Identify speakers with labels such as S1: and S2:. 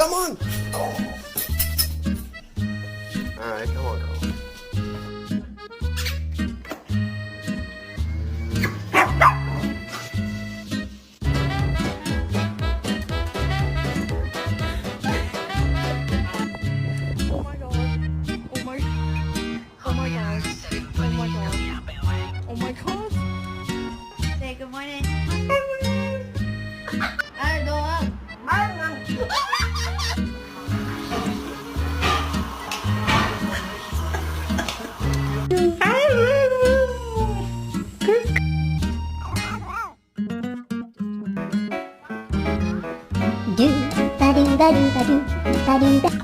S1: Come on. All right, come on, girl.
S2: Oh my god. Oh my. Oh my god. Oh my god. Oh my god.
S3: Say good morning. Ay, doon.
S4: Do ba do ba do ba do ba do ba.